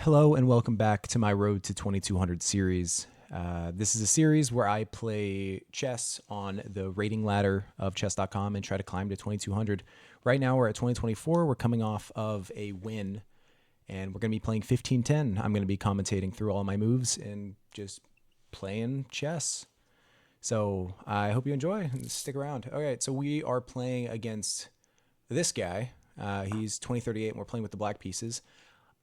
Hello and welcome back to my Road to 2200 series. This is a series where I play chess on the rating ladder of chess.com and try to climb to 2200. Right now we're at 2024. We're coming off of a win and we're going to be playing 1510. I'm going to be commentating through all my moves and just playing chess. So I hope you enjoy and stick around. All right, so we are playing against this guy. He's 2038 and we're playing with the black pieces.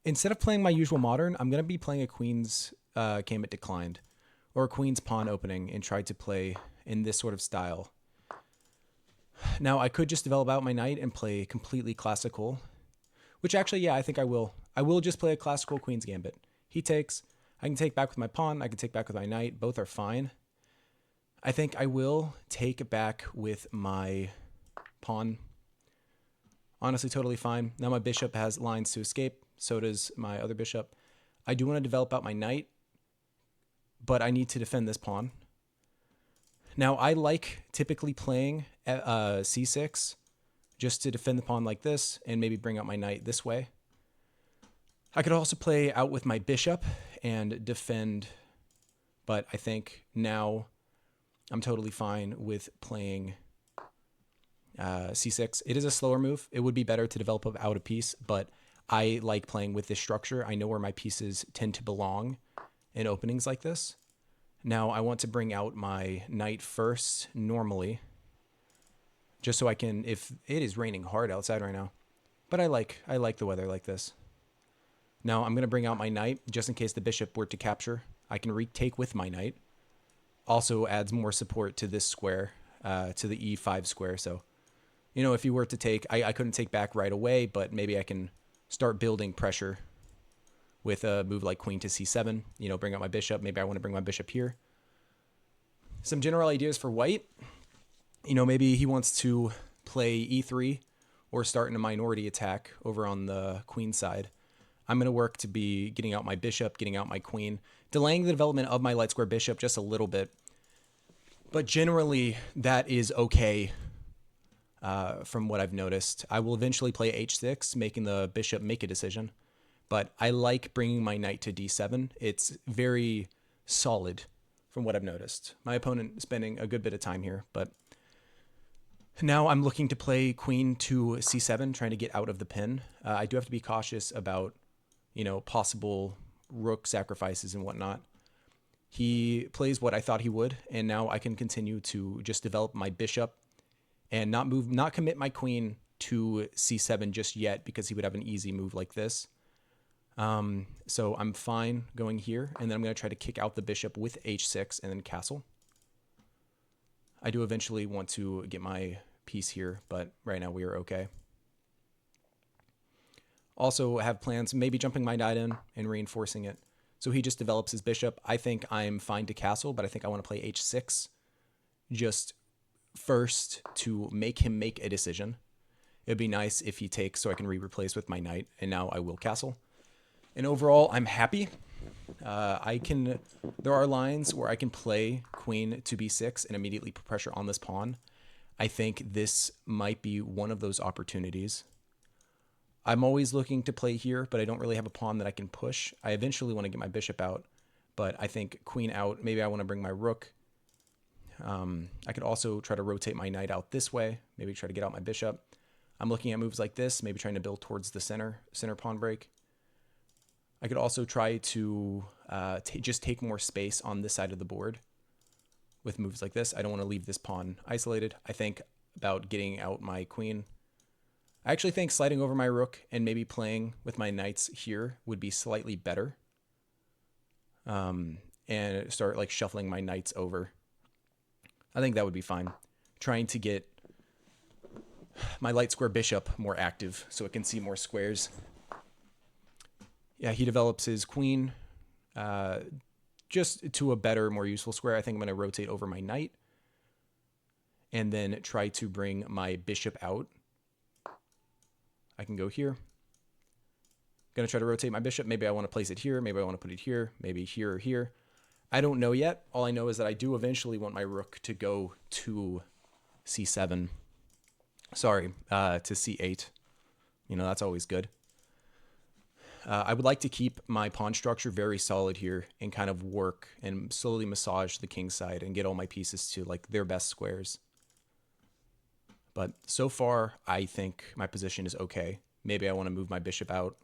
Instead of playing my usual modern, I'm going to be playing a queen's gambit declined or a queen's pawn opening and try to play in this sort of style. Now, I could just develop out my knight and play completely classical, which actually, yeah, I think I will. I will just play a classical queen's gambit. He takes. I can take back with my pawn. I can take back with my knight. Both are fine. I think I will take back with my pawn. Honestly, totally fine. Now my bishop has lines to escape. So does my other bishop. I do want to develop out my knight, but I need to defend this pawn. Now, I like typically playing c6 just to defend the pawn like this and maybe bring out my knight this way. I could also play out with my bishop and defend, but I think now I'm totally fine with playing c6. It is a slower move. It would be better to develop out a piece, but I like playing with this structure. I know where my pieces tend to belong in openings like this. Now I want to bring out my knight first normally, just so I can, if it is raining hard outside right now, but I like the weather like this. Now I'm going to bring out my knight just in case the bishop were to capture. I can retake with my knight. Also adds more support to this square, to the e5 square. So, you know, if you were to take, I couldn't take back right away, but maybe I can start building pressure with a move like queen to c7, you know, bring out my bishop. Maybe I want to bring my bishop here. Some general ideas for white. You know, maybe he wants to play e3 or start in a minority attack over on the queen side. I'm going to work to be getting out my bishop, getting out my queen, delaying the development of my light square bishop just a little bit. But generally, that is okay. From what I've noticed, I will eventually play h6, making the bishop make a decision. But I like bringing my knight to d7. It's very solid from what I've noticed. My opponent is spending a good bit of time here, but now I'm looking to play queen to c7, trying to get out of the pin. I do have to be cautious about, you know, possible rook sacrifices and whatnot. He plays what I thought he would, and now I can continue to just develop my bishop and not commit my queen to c7 just yet because he would have an easy move like this. So I'm fine going here, and then I'm going to try to kick out the bishop with h6 and then castle. I do eventually want to get my piece here, but right now we are okay. Also have plans, maybe jumping my knight in and reinforcing it. So he just develops his bishop. I think I'm fine to castle, but I think I want to play h6 just first to make him make a decision. It'd be nice if he takes so I can replace with my knight, and now I will castle. And overall, I'm happy. There are lines where I can play queen to b6 and immediately put pressure on this pawn. I think this might be one of those opportunities. I'm always looking to play here, but I don't really have a pawn that I can push. I eventually want to get my bishop out, but I think queen out, maybe I want to bring my rook. I could also try to rotate my knight out this way, maybe try to get out my bishop. I'm looking at moves like this, maybe trying to build towards the center pawn break. I could also try to just take more space on this side of the board with moves like this. I don't want to leave this pawn isolated. I think about getting out my queen. I actually think sliding over my rook and maybe playing with my knights here would be slightly better. And start like shuffling my knights over. I think that would be fine. Trying to get my light square bishop more active so it can see more squares. Yeah, he develops his queen just to a better, more useful square. I think I'm going to rotate over my knight and then try to bring my bishop out. I can go here. Going to try to rotate my bishop. Maybe I want to place it here. Maybe I want to put it here. Maybe here or here. I don't know yet. All I know is that I do eventually want my rook to go to c7. Sorry, to c8. You know, that's always good. I would like to keep my pawn structure very solid here and kind of work and slowly massage the king side and get all my pieces to like their best squares. But so far, I think my position is okay. Maybe I want to move my bishop out,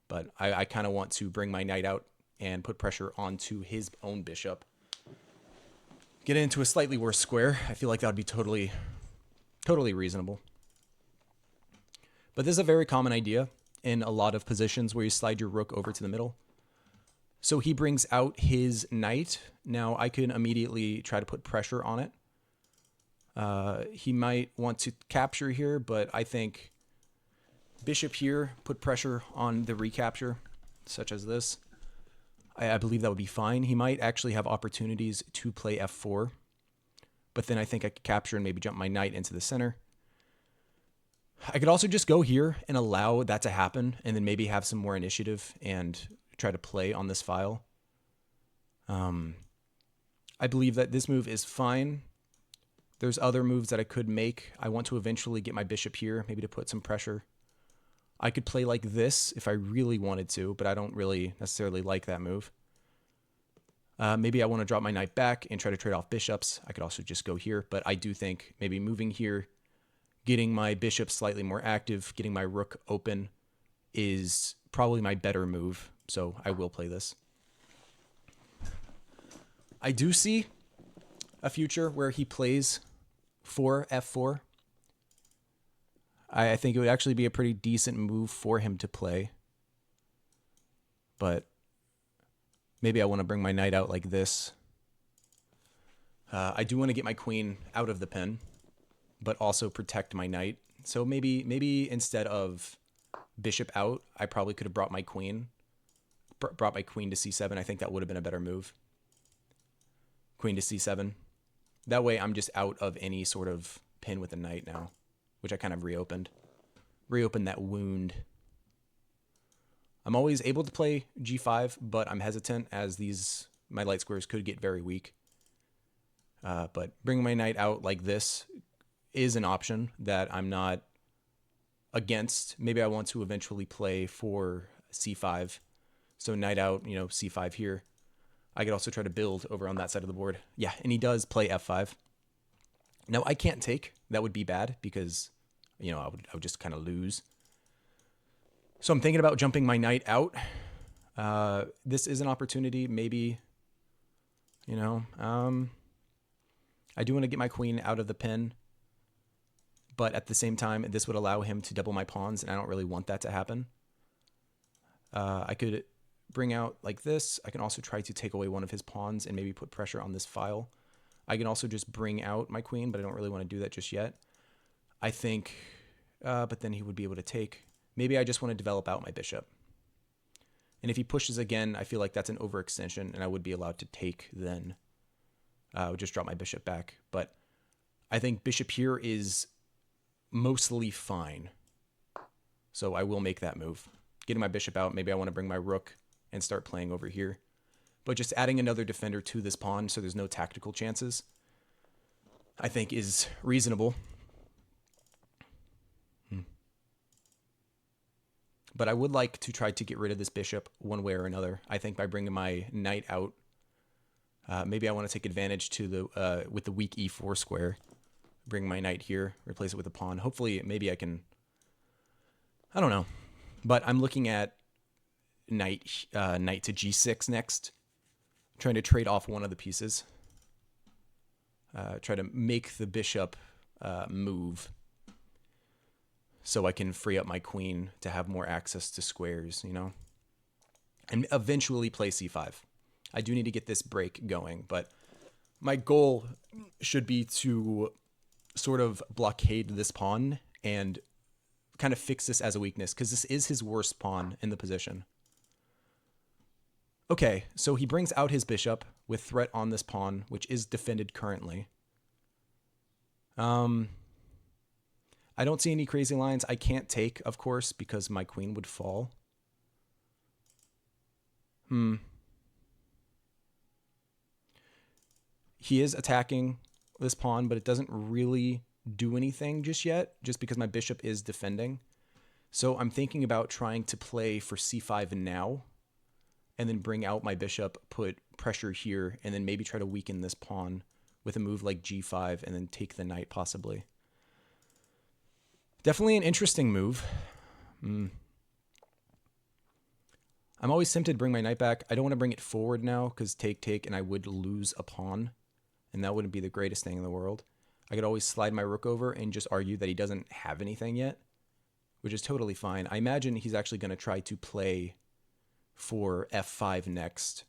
but I kind of want to bring my knight out and put pressure onto his own bishop. Get into a slightly worse square. I feel like that would be totally reasonable. But this is a very common idea in a lot of positions where you slide your rook over to the middle. So he brings out his knight. Now I can immediately try to put pressure on it. He might want to capture here, but I think bishop here, put pressure on the recapture, such as this. I believe that would be fine. He might actually have opportunities to play f4, but then I think I could capture and maybe jump my knight into the center. I could also just go here and allow that to happen and then maybe have some more initiative and try to play on this file. I believe that this move is fine. There's other moves that I could make. I want to eventually get my bishop here, maybe to put some pressure. I could play like this if I really wanted to, but I don't really necessarily like that move. Maybe I want to drop my knight back and try to trade off bishops. I could also just go here, but I do think maybe moving here, getting my bishop slightly more active, getting my rook open is probably my better move, so I will play this. I do see a future where he plays f4. I think it would actually be a pretty decent move for him to play. But maybe I want to bring my knight out like this. I do want to get my queen out of the pin, but also protect my knight. So maybe instead of bishop out, I probably could have brought my queen to c7. I think that would have been a better move. Queen to c7. That way I'm just out of any sort of pin with the knight now, which I kind of reopened that wound. I'm always able to play g5, but I'm hesitant as my light squares could get very weak. But bringing my knight out like this is an option that I'm not against. Maybe I want to eventually play for c5. So knight out, c5 here. I could also try to build over on that side of the board. Yeah, and he does play f5. Now, I can't take. That would be bad because, I would just kind of lose. So I'm thinking about jumping my knight out. This is an opportunity, maybe, I do want to get my queen out of the pin. But at the same time, this would allow him to double my pawns, and I don't really want that to happen. I could bring out like this. I can also try to take away one of his pawns and maybe put pressure on this file. I can also just bring out my queen, but I don't really want to do that just yet. I think, but then he would be able to take. Maybe I just want to develop out my bishop. And if he pushes again, I feel like that's an overextension, and I would be allowed to take then. I would just drop my bishop back. But I think bishop here is mostly fine. So I will make that move. Getting my bishop out, maybe I want to bring my rook and start playing over here. But just adding another defender to this pawn so there's no tactical chances, I think is reasonable. But I would like to try to get rid of this bishop one way or another. I think by bringing my knight out, maybe I want to take advantage with the weak e4 square. Bring my knight here, replace it with a pawn. Hopefully, maybe I can, I don't know. But I'm looking at knight to g6 next. Trying to trade off one of the pieces. Try to make the bishop move so I can free up my queen to have more access to squares, and eventually play c5. I do need to get this break going, but my goal should be to sort of blockade this pawn and kind of fix this as a weakness, because this is his worst pawn in the position. Okay, so he brings out his bishop with threat on this pawn, which is defended currently. I don't see any crazy lines. I can't take, of course, because my queen would fall. He is attacking this pawn, but it doesn't really do anything just yet, just because my bishop is defending. So I'm thinking about trying to play for c5 now, and then bring out my bishop, put pressure here, and then maybe try to weaken this pawn with a move like g5, and then take the knight possibly. Definitely an interesting move. I'm always tempted to bring my knight back. I don't want to bring it forward now because take, and I would lose a pawn, and that wouldn't be the greatest thing in the world. I could always slide my rook over and just argue that he doesn't have anything yet, which is totally fine. I imagine he's actually going to try to play for f5 next.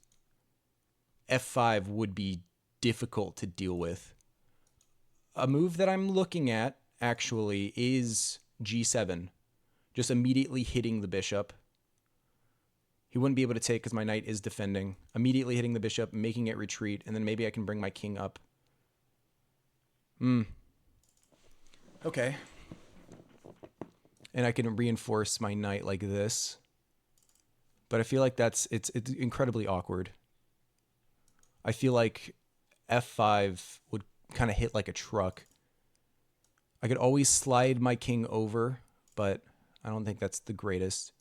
f5 would be difficult to deal with. A move that I'm looking at, actually, is g7. Just immediately hitting the bishop. He wouldn't be able to take because my knight is defending. Immediately hitting the bishop, making it retreat, and then maybe I can bring my king up. Okay. And I can reinforce my knight like this. But I feel like it's incredibly awkward. I feel like f5 would kind of hit like a truck. I could always slide my king over, but I don't think that's the greatest.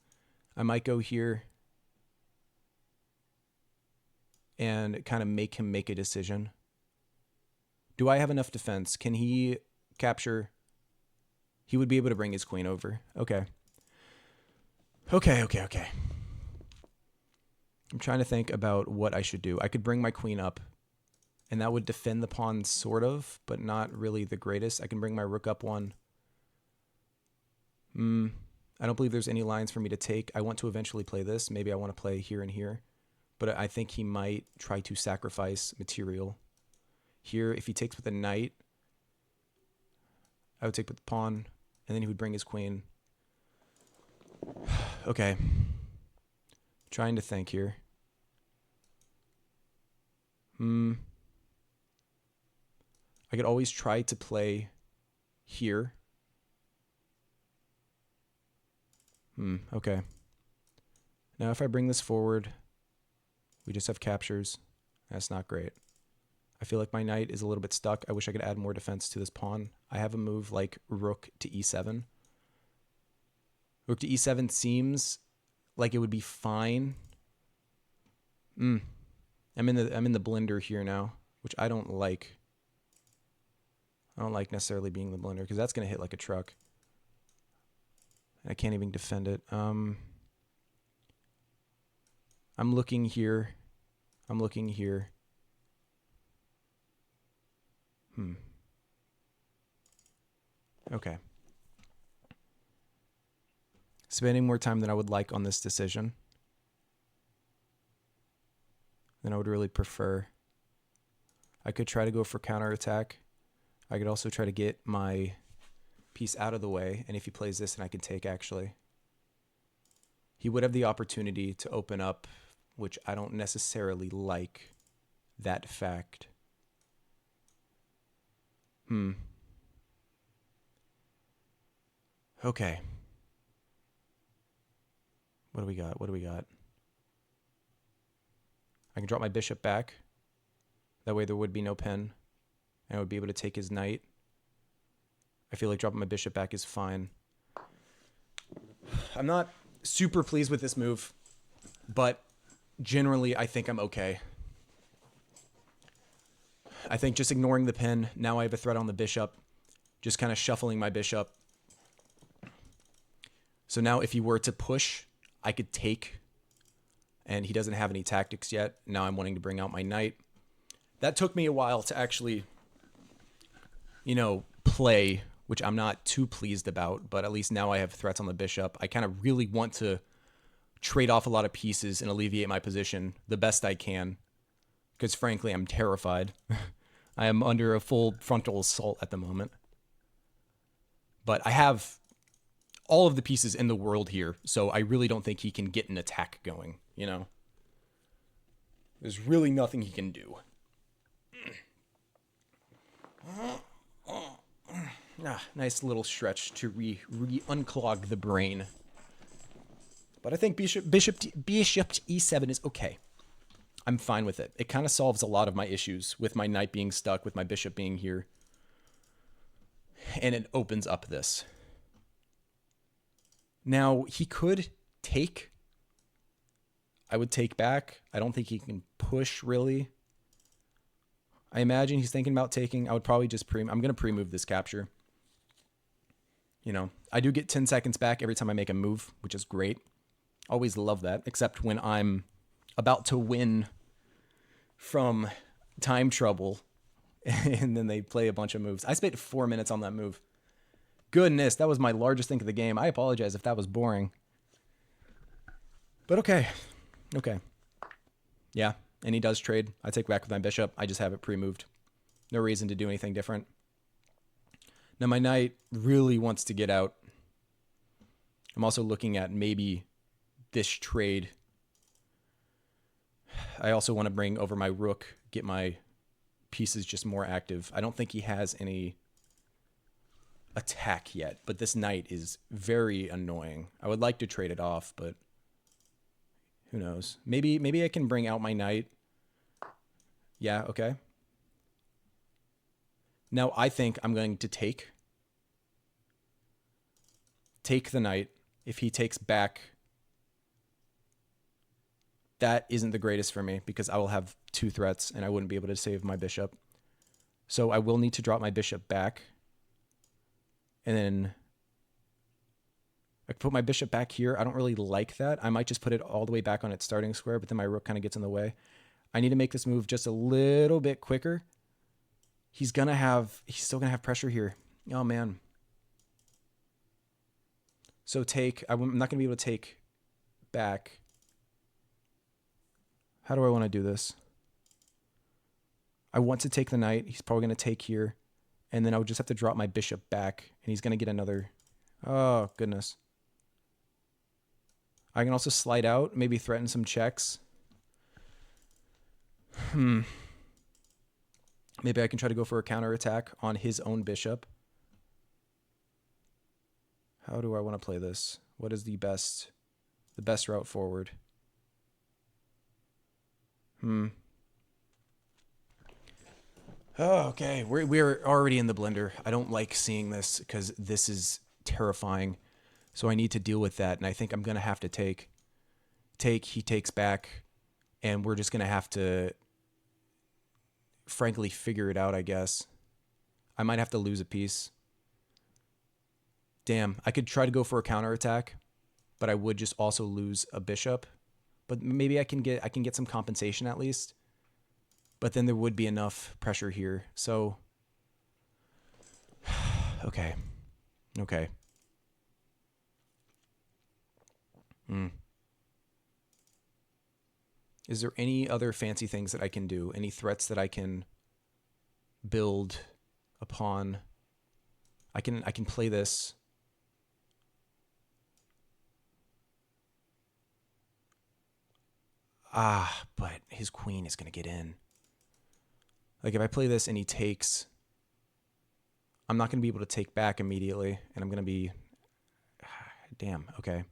I might go here and kind of make him make a decision. Do I have enough defense? Can he capture? He would be able to bring his queen over. Okay. Okay. I'm trying to think about what I should do. I could bring my queen up, and that would defend the pawn sort of, but not really the greatest. I can bring my rook up one. I don't believe there's any lines for me to take. I want to eventually play this. Maybe I want to play here and here, but I think he might try to sacrifice material. Here, if he takes with a knight, I would take with the pawn, and then he would bring his queen. Okay. Trying to think here. I could always try to play here. Okay. Now if I bring this forward, we just have captures. That's not great. I feel like my knight is a little bit stuck. I wish I could add more defense to this pawn. I have a move like rook to e7. Rook to e7 seems like it would be fine. I'm in the blender here now, which I don't like. I don't like necessarily being the blender because that's going to hit like a truck. I can't even defend it. I'm looking here. I'm looking here. Okay. Spending more time than I would like on this decision. Than I would really prefer. I could try to go for counterattack. I could also try to get my piece out of the way, and if he plays this, then I can take, actually. He would have the opportunity to open up, which I don't necessarily like that fact. Okay. What do we got? What do we got? I can drop my bishop back. That way there would be no pin. And I would be able to take his knight. I feel like dropping my bishop back is fine. I'm not super pleased with this move, but generally I think I'm okay. I think just ignoring the pin, now I have a threat on the bishop, just kind of shuffling my bishop. So now if he were to push, I could take, and he doesn't have any tactics yet. Now I'm wanting to bring out my knight. That took me a while to actually, play, which I'm not too pleased about, but at least now I have threats on the bishop. I kind of really want to trade off a lot of pieces and alleviate my position the best I can, because frankly, I'm terrified. I am under a full frontal assault at the moment. But I have all of the pieces in the world here, so I really don't think he can get an attack going, There's really nothing he can do. Nice little stretch to unclog the brain. But I think bishop e7 is okay. I'm fine with it. It kind of solves a lot of my issues with my knight being stuck, with my bishop being here. And it opens up this. Now, he could take. I would take back. I don't think he can push, really. I imagine he's thinking about taking. I would probably just I'm going to pre-move this capture. You know, I do get 10 seconds back every time I make a move, which is great. Always love that, except when I'm about to win from time trouble and then they play a bunch of moves. I spent 4 minutes on that move. Goodness, that was my largest think of the game. I apologize if that was boring. But okay. Okay. Yeah, and he does trade. I take back with my bishop. I just have it pre-moved. No reason to do anything different. Now my knight really wants to get out. I'm also looking at maybe this trade. I also want to bring over my rook, get my pieces just more active. I don't think he has any attack yet, but this knight is very annoying. I would like to trade it off, but who knows? Maybe I can bring out my knight. Yeah, okay. Now I think I'm going to take the knight. If he takes back, that isn't the greatest for me because I will have 2 threats and I wouldn't be able to save my bishop. So I will need to drop my bishop back. And then I can put my bishop back here. I don't really like that. I might just put it all the way back on its starting square, but then my rook kind of gets in the way. I need to make this move just a little bit quicker. He's still going to have pressure here. Oh, man. So I'm not going to be able to take back. How do I want to do this? I want to take the knight. He's probably going to take here. And then I would just have to drop my bishop back. And he's going to get another. Oh, goodness. I can also slide out. Maybe threaten some checks. Maybe I can try to go for a counterattack on his own bishop. How do I want to play this? What is the best route forward? Oh, okay. We're already in the blender. I don't like seeing this because this is terrifying. So I need to deal with that, and I think I'm going to have to take. He takes back, and we're just going to have to, frankly, figure it out, I guess. I might have to lose a piece. Damn, I could try to go for a counterattack, but I would just also lose a bishop. But maybe I can get some compensation at least. But then there would be enough pressure here. So, okay. Is there any other fancy things that I can do? Any threats that I can build upon? I can play this. But his queen is going to get in. Like, if I play this and he takes, I'm not going to be able to take back immediately, and I'm going to be, damn, okay.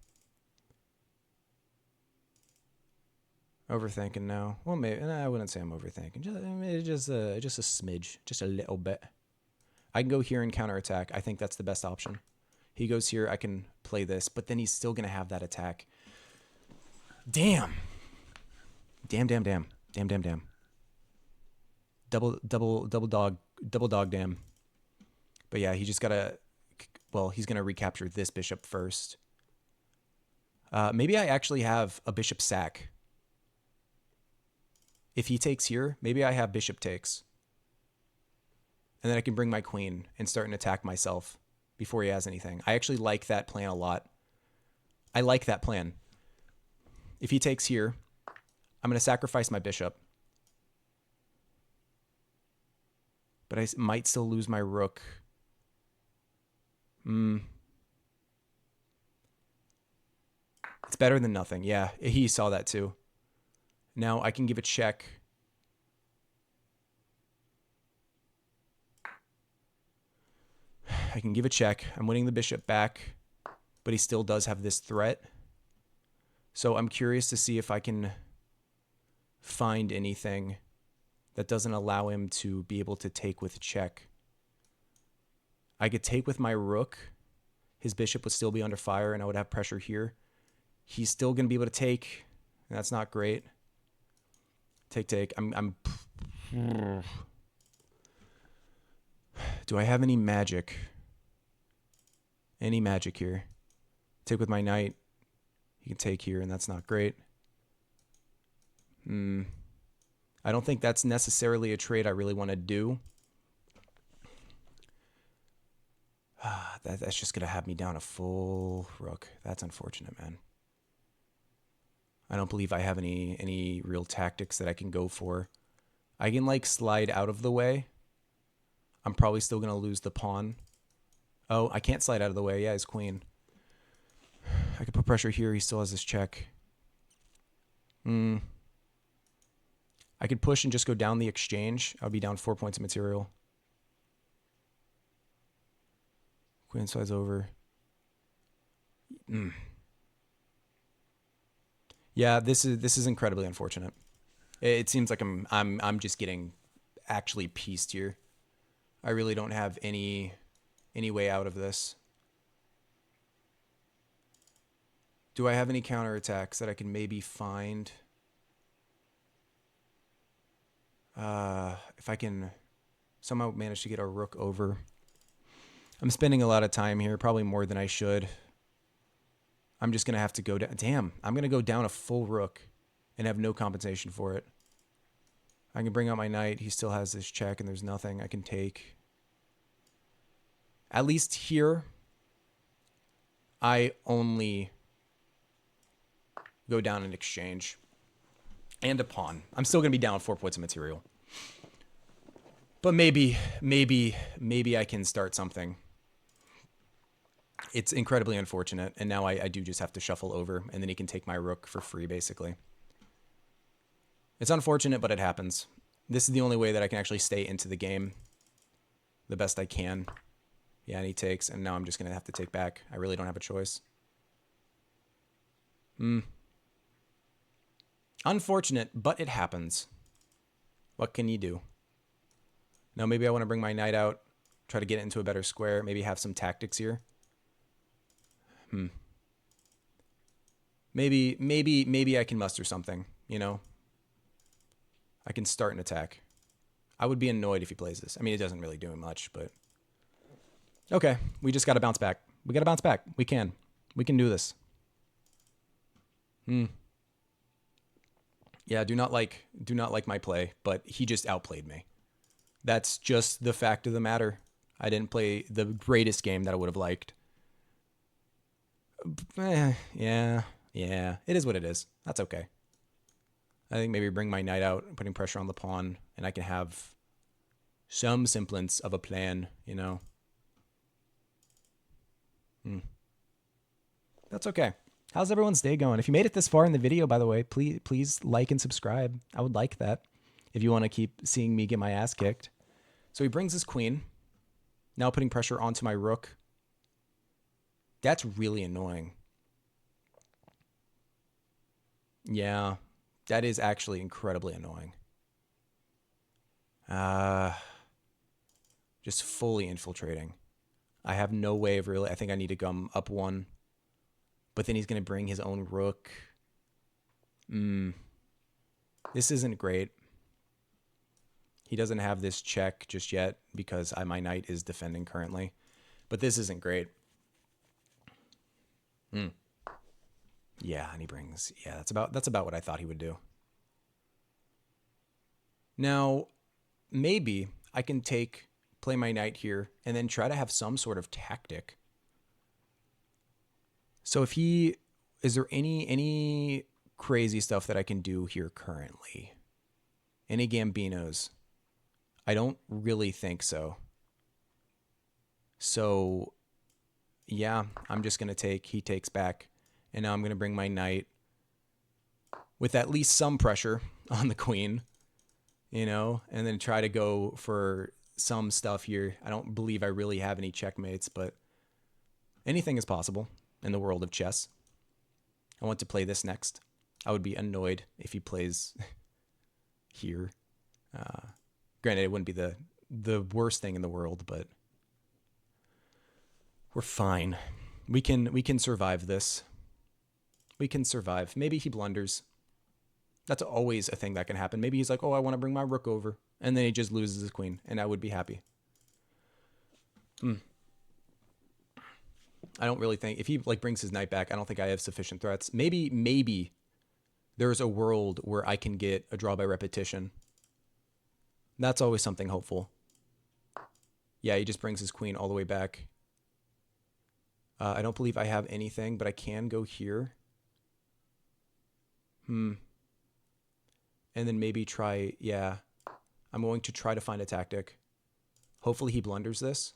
Overthinking now. Well, maybe, I wouldn't say I'm overthinking. Just a smidge, just a little bit. I can go here and counterattack. I think that's the best option. He goes here, I can play this, but then he's still going to have that attack. Damn. Damn. Double dog damn. But yeah, he just gotta, well, he's gonna recapture this bishop first. Maybe I actually have a bishop sack. If he takes here, maybe I have bishop takes. And then I can bring my queen and start an attack myself before he has anything. I actually like that plan a lot. I like that plan. If he takes here, I'm going to sacrifice my bishop. But I might still lose my rook. It's better than nothing. Yeah, he saw that too. Now I can give a check. I can give a check. I'm winning the bishop back, but he still does have this threat. So I'm curious to see if I can find anything that doesn't allow him to be able to take with check. I could take with my rook. his bishop would still be under fire, and I would have pressure here. He's still going to be able to take. That's not great. Take. Do I have any magic? Any magic here? Take with my knight. He can take here, and that's not great. I don't think that's necessarily a trade I really want to do. That's just going to have me down a full rook. That's unfortunate, man. I don't believe I have any real tactics that I can go for. I can, like, slide out of the way. I'm probably still going to lose the pawn. Oh, I can't slide out of the way. Yeah, his queen. I could put pressure here. He still has this check. I could push and just go down the exchange. I would be down 4 points of material. Queen slides over. Yeah, this is incredibly unfortunate. It seems like I'm just getting actually pieced here. I really don't have any way out of this. Do I have any counterattacks that I can maybe find? If I can somehow manage to get a rook over. I'm spending a lot of time here, probably more than I should. I'm just going to have to go down. Damn, I'm going to go down a full rook and have no compensation for it. I can bring out my knight. He still has this check, and there's nothing I can take. At least here, I only go down in exchange. And a pawn. I'm still going to be down 4 points of material. But maybe I can start something. It's incredibly unfortunate, and now I do just have to shuffle over, and then he can take my rook for free, basically. It's unfortunate, but it happens. This is the only way that I can actually stay into the game the best I can. Yeah, and he takes, and now I'm just going to have to take back. I really don't have a choice. Unfortunate, but it happens. What can you do? Now, maybe I want to bring my knight out, try to get it into a better square, maybe have some tactics here. Maybe I can muster something, you know? I can start an attack. I would be annoyed if he plays this. I mean, it doesn't really do much, but... Okay, we just got to bounce back. We got to bounce back. We can. We can do this. Yeah, do not like my play, but he just outplayed me. That's just the fact of the matter. I didn't play the greatest game that I would have liked. Yeah, it is what it is. That's okay. I think maybe bring my knight out, putting pressure on the pawn, and I can have some semblance of a plan, you know. That's okay. How's everyone's day going? If you made it this far in the video, by the way, please like and subscribe. I would like that if you want to keep seeing me get my ass kicked. So he brings his queen. Now putting pressure onto my rook. That's really annoying. Yeah, that is actually incredibly annoying. Just fully infiltrating. I have no way of really... I think I need to come up one. But then he's going to bring his own rook. This isn't great. He doesn't have this check just yet because my knight is defending currently. But this isn't great. Yeah, and he brings... Yeah, that's about what I thought he would do. Now, maybe I can play my knight here and then try to have some sort of tactic. So if is there any crazy stuff that I can do here currently? Any gambinos? I don't really think so. So, yeah, I'm just going to take, he takes back, and now I'm going to bring my knight with at least some pressure on the queen, you know, and then try to go for some stuff here. I don't believe I really have any checkmates, but anything is possible in the world of chess. I want to play this next. I would be annoyed if he plays here. Granted, it wouldn't be the worst thing in the world, but we're fine. We can survive this. We can survive. Maybe he blunders. That's always a thing that can happen. Maybe he's like, oh, I want to bring my rook over. And then he just loses his queen, and I would be happy. I don't really think, if he like brings his knight back, I don't think I have sufficient threats. Maybe there's a world where I can get a draw by repetition. That's always something hopeful. Yeah, he just brings his queen all the way back. I don't believe I have anything, but I can go here. And then maybe try, yeah. I'm going to try to find a tactic. Hopefully he blunders this.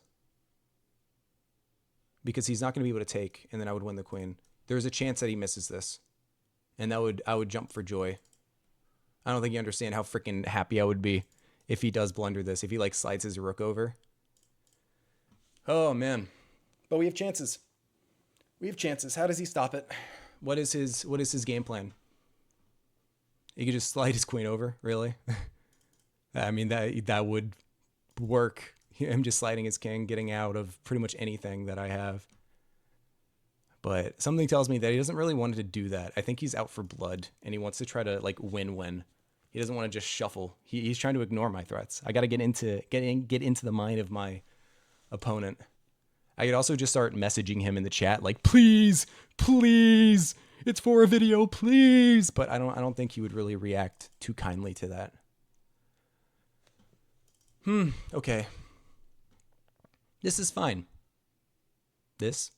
Because he's not going to be able to take, and then I would win the queen. There's a chance that he misses this. And I would jump for joy. I don't think you understand how freaking happy I would be if he does blunder this. If he like slides his rook over. Oh, man. But we have chances. We have chances. How does he stop it? What is his game plan? He could just slide his queen over, really? I mean, that would work. Him just sliding his king, getting out of pretty much anything that I have. But something tells me that he doesn't really want to do that. I think he's out for blood, and he wants to try to like win-win. He doesn't want to just shuffle. He's trying to ignore my threats. I got to get into the mind of my opponent. I could also just start messaging him in the chat like, please, please, it's for a video, please. But I don't think he would really react too kindly to that. Okay. This is fine. This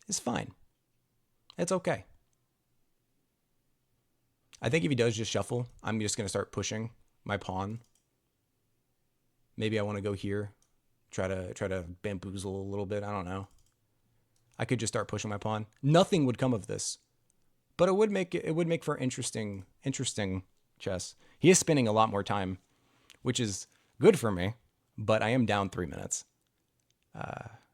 is fine. It's okay. I think if he does just shuffle, I'm just going to start pushing my pawn. Maybe I want to go here. Try to bamboozle a little bit. I don't know. I could just start pushing my pawn. Nothing would come of this. But it would make for interesting chess. He is spending a lot more time, which is good for me, but I am down 3 minutes.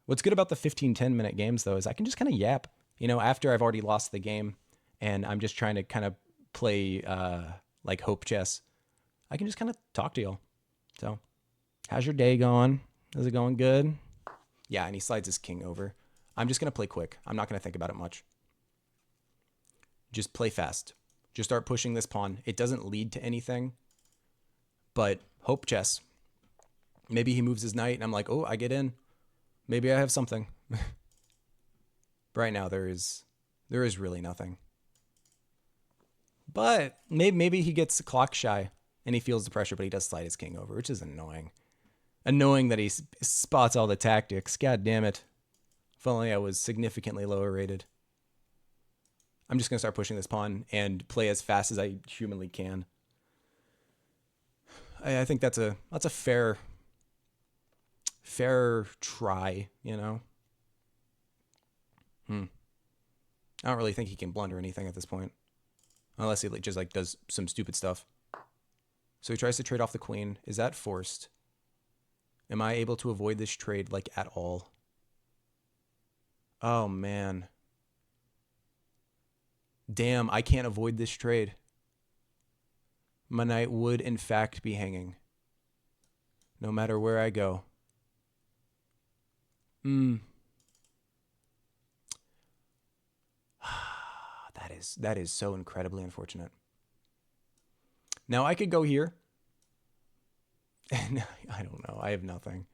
What's good about the 15-10 minute games though is I can just kind of yap, after I've already lost the game and I'm just trying to kind of play like hope chess. I can just kind of talk to y'all. So, how's your day going? Is it going good? Yeah, and he slides his king over. I'm just going to play quick. I'm not going to think about it much. Just play fast. Just start pushing this pawn. It doesn't lead to anything, but hope chess. Maybe he moves his knight and I'm like, oh, I get in. Maybe I have something. Right now there is really nothing. But maybe he gets clock shy and he feels the pressure, but he does slide his king over, which is annoying. Annoying that he spots all the tactics. God damn it. If only I was significantly lower rated. I'm just going to start pushing this pawn and play as fast as I humanly can. I think that's a fair try, I don't really think he can blunder anything at this point. Unless he just does some stupid stuff. So he tries to trade off the queen. Is that forced? Am I able to avoid this trade at all? Oh man. Damn, I can't avoid this trade. My knight would in fact be hanging. No matter where I go. That is so incredibly unfortunate. Now I could go here. And I don't know. I have nothing.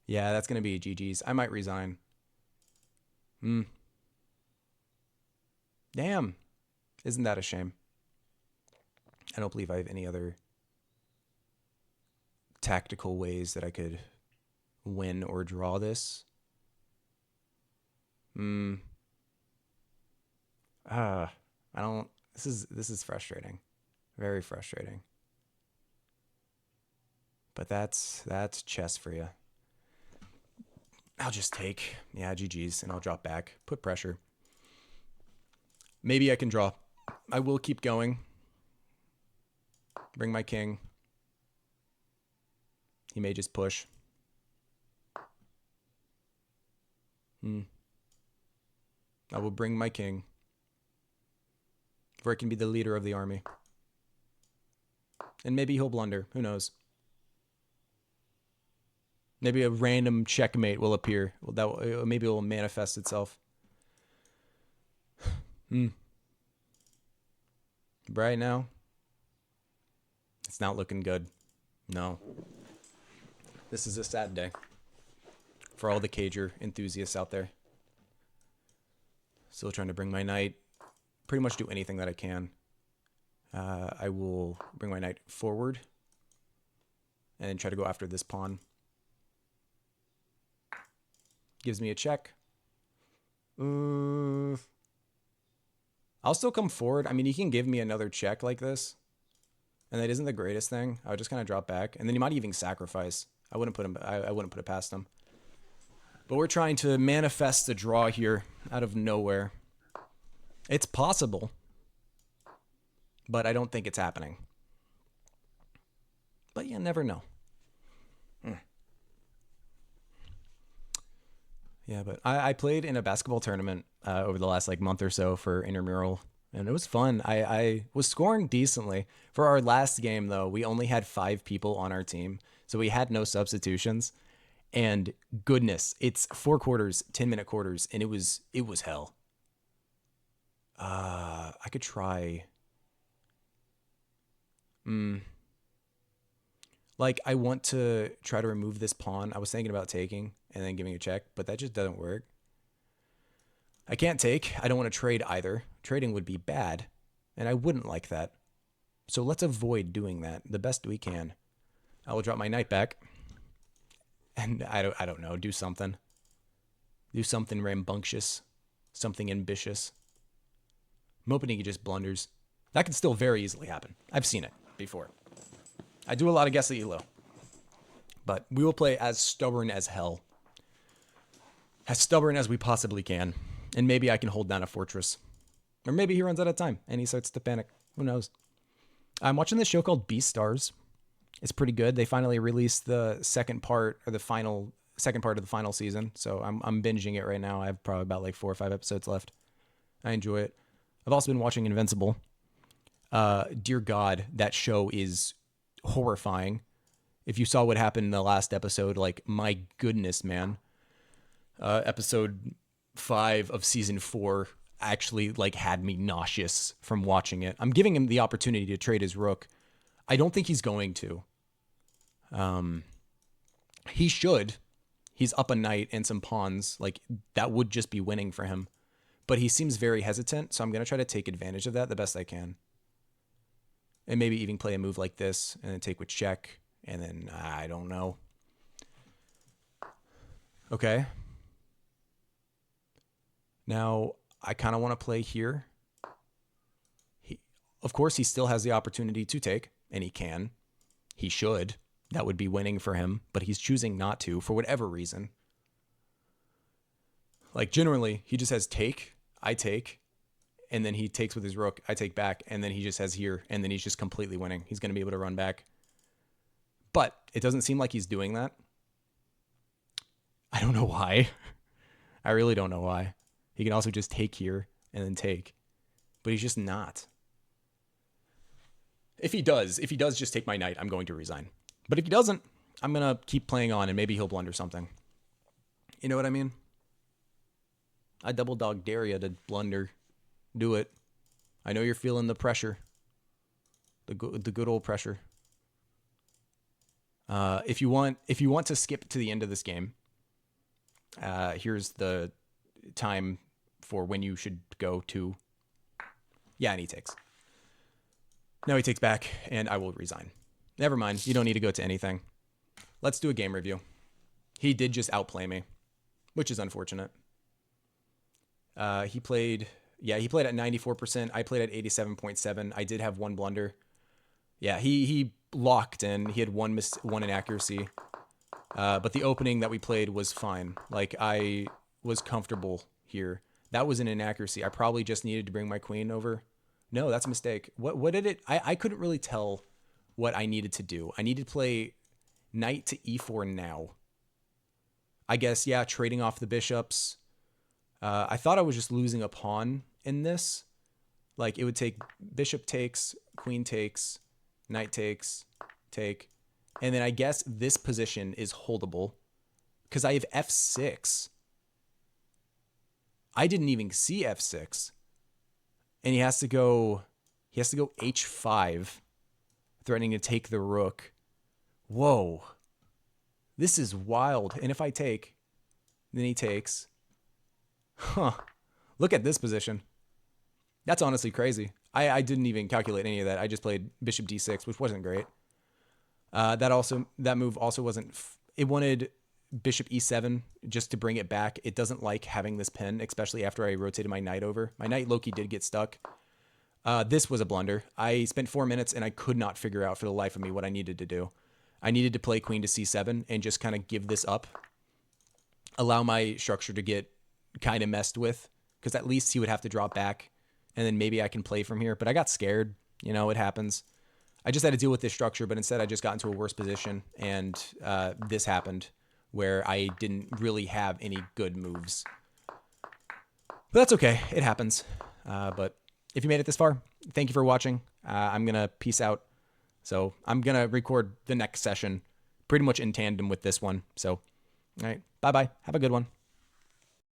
Yeah, that's going to be a GG's. I might resign. Damn. Isn't that a shame? I don't believe I have any other tactical ways that I could win or draw this. I don't. This is frustrating. Very frustrating. But that's chess for you. I'll just take, yeah, GG's, and I'll drop back. Put pressure. Maybe I can draw. I will keep going. Bring my king. He may just push. I will bring my king. For it can be the leader of the army. And maybe he'll blunder. Who knows? Maybe a random checkmate will appear. Maybe it will manifest itself. Right now, it's not looking good. No. This is a sad day for all the TheCager enthusiasts out there. Still trying to bring my knight. Pretty much do anything that I can. I will bring my knight forward and try to go after this pawn. Gives me a check. I'll still come forward. I mean, he can give me another check like this, and that isn't the greatest thing. I would just kind of drop back, and then he might even sacrifice. I wouldn't put him. I wouldn't put it past him. But we're trying to manifest a draw here out of nowhere. It's possible, but I don't think it's happening. But you never know. Yeah, but I played in a basketball tournament over the last month or so for intramural, and it was fun. I was scoring decently. For our last game, though, we only had 5 people on our team, so we had no substitutions. And goodness, it's 4 quarters, 10-minute quarters, and it was hell. I could try. I want to try to remove this pawn. I was thinking about taking and then giving a check, but that just doesn't work. I can't take. I don't want to trade either. Trading would be bad, and I wouldn't like that. So let's avoid doing that the best we can. I will drop my knight back, and I don't know. Do something. Do something rambunctious, something ambitious. I'm hoping he just blunders. That could still very easily happen. I've seen it before. I do a lot of guess the elo, but we will play as stubborn as hell. As stubborn as we possibly can. And maybe I can hold down a fortress. Or maybe he runs out of time and he starts to panic. Who knows? I'm watching this show called Beastars. It's pretty good. They finally released the second part of the final season. So I'm binging it right now. I have probably about 4 or 5 episodes left. I enjoy it. I've also been watching Invincible. Dear God, that show is horrifying. If you saw what happened in the last episode, my goodness, man. Episode 5 of season 4 actually had me nauseous from watching it. I'm giving him the opportunity to trade his rook. I don't think he's going to. He should. He's up a knight and some pawns. That would just be winning for him. But he seems very hesitant, so I'm going to try to take advantage of that the best I can. And maybe even play a move like this and then take with check. And then, I don't know. Okay. Now, I kind of want to play here. Of course, he still has the opportunity to take, and he can. He should. That would be winning for him, but he's choosing not to for whatever reason. Generally, he just has take, I take, and then he takes with his rook, I take back, and then he just has here, and then he's just completely winning. He's going to be able to run back. But it doesn't seem like he's doing that. I don't know why. I really don't know why. He can also just take here and then take. But he's just not. If he does just take my knight, I'm going to resign. But if he doesn't, I'm going to keep playing on and maybe he'll blunder something. You know what I mean? I double dog dare you to blunder. Do it. I know you're feeling the pressure. The good old pressure. If you want to skip to the end of this game, here's the time for when you should go to. Yeah, and he takes. Now he takes back, and I will resign. Never mind. You don't need to go to anything. Let's do a game review. He did just outplay me, which is unfortunate. He played at 94%. I played at 87.7. I did have one blunder. Yeah, he locked and he had one inaccuracy. But the opening that we played was fine. I was comfortable here. That was an inaccuracy. I probably just needed to bring my queen over. No, that's a mistake. What did it? I couldn't really tell what I needed to do. I needed to play knight to e4 now. I guess, yeah, trading off the bishops. I thought I was just losing a pawn in this. It would take bishop takes, queen takes, knight takes, take. And then I guess this position is holdable because I have f6. I didn't even see f6. And he has to go h5, threatening to take the rook. Whoa. This is wild. And if I take, then he takes. Huh. Look at this position. That's honestly crazy. I didn't even calculate any of that. I just played bishop d6, which wasn't great. That move also wasn't. It wanted bishop e7 just to bring it back. It doesn't like having this pin, especially after I rotated my knight over. My knight Loki did get stuck. This was a blunder. I spent 4 minutes and I could not figure out for the life of me what I needed to do. I needed to play queen to c7 and just kind of give this up. Allow my structure to get kind of messed with, because at least he would have to drop back and then maybe I can play from here. But I got scared. You know, it happens. I just had to deal with this structure, but instead I just got into a worse position, and this happened where I didn't really have any good moves. But that's okay. It happens. But if you made it this far, thank you for watching. I'm going to peace out. So I'm going to record the next session pretty much in tandem with this one. So, all right. Bye-bye. Have a good one.